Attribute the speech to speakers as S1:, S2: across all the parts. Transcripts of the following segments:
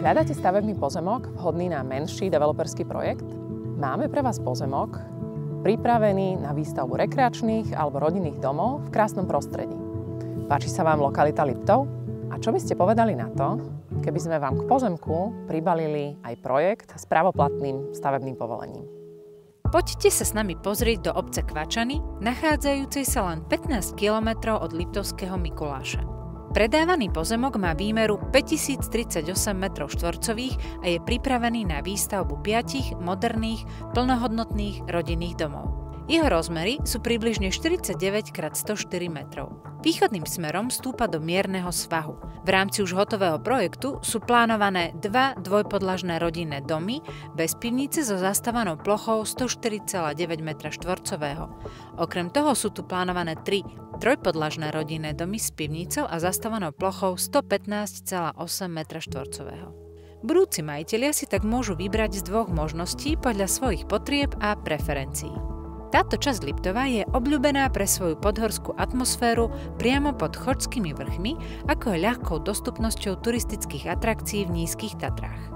S1: Hľadáte stavebný pozemok vhodný na menší developerský projekt? Máme pre vás pozemok pripravený na výstavbu rekreačných alebo rodinných domov v krásnom prostredí. Páči sa vám lokalita Liptov? A čo by ste povedali na to, keby sme vám k pozemku pribalili aj projekt s právoplatným stavebným povolením?
S2: Poďte sa s nami pozrieť do obce Kvačany, nachádzajúcej sa len 15 km od Liptovského Mikuláša. Predávaný pozemok má výmeru 5038 m2 a je pripravený na výstavbu 5 moderných, plnohodnotných rodinných domov. Jeho rozmery sú približne 49 x 104 metrov. Východným smerom stúpa do mierneho svahu. V rámci už hotového projektu sú plánované 2 dvojpodlažné rodinné domy bez pivnice so zastávanou plochou 104,9 m2. Okrem toho sú tu plánované 3 trojpodlažné rodinné domy s pivnicou a zastávanou plochou 115,8 m2. Budúci majitelia si tak môžu vybrať z dvoch možností podľa svojich potrieb a preferencií. Táto časť Liptova je obľúbená pre svoju podhorskú atmosféru priamo pod Choďskými vrchmi, ako aj ľahkou dostupnosťou turistických atrakcií v Nízkych Tatrách.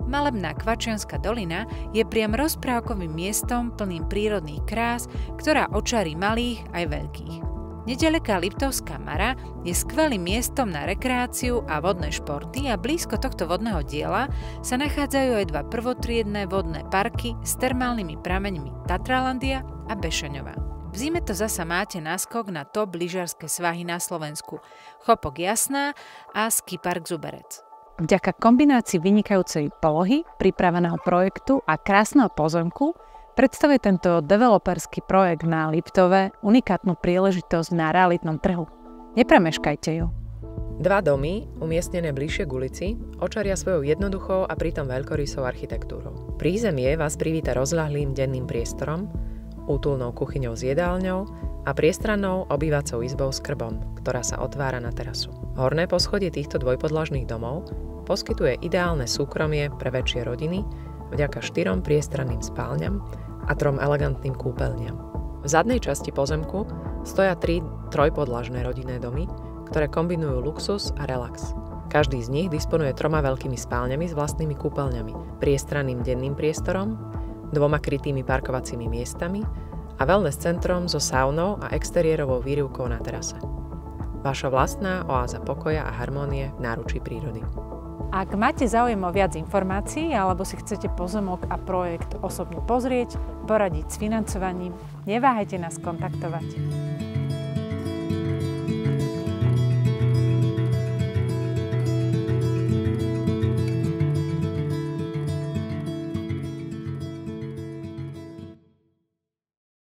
S2: Malebná Kvačianska dolina je priam rozprávkovým miestom plným prírodných krás, ktorá očarí malých aj veľkých. Nedaleká Liptovská Mara je skvelým miestom na rekreáciu a vodné športy a blízko tohto vodného diela sa nachádzajú aj 2 prvotriedne vodné parky s termálnymi prameňmi Tatralandia a Bešeňová. V zime to zasa máte náskok na top lyžiarske svahy na Slovensku, Chopok Jasná a Ski Park Zuberec. Vďaka kombinácii vynikajúcej polohy, pripraveného projektu a krásneho pozemku predstavuje tento developerský projekt na Liptove unikátnu príležitosť na realitnom trhu. Nepremeškajte ju.
S1: 2 domy, umiestnené bližšie k ulici, očaria svojou jednoduchou a pritom veľkorysou architektúrou. Prízemie vás privíta rozľahlým denným priestorom, útulnou kuchyňou s jedálňou a priestrannou obývacou izbou s krbom, ktorá sa otvára na terasu. Horné poschodie týchto dvojpodlažných domov poskytuje ideálne súkromie pre väčšie rodiny vďaka 4 priestranným spálňam a 3 elegantným kúpeľniam. V zadnej časti pozemku stoja 3 trojpodlažné rodinné domy, ktoré kombinujú luxus a relax. Každý z nich disponuje 3 veľkými spálňami s vlastnými kúpeľňami, priestranným denným priestorom, 2 krytými parkovacími miestami a wellness centrom so saunou a exteriérovou výrivkou na terase. Vaša vlastná oáza pokoja a harmónie v náručí prírody.
S2: Ak máte záujem o viac informácií alebo si chcete pozemok a projekt osobne pozrieť, poradiť s financovaním, neváhajte nás kontaktovať.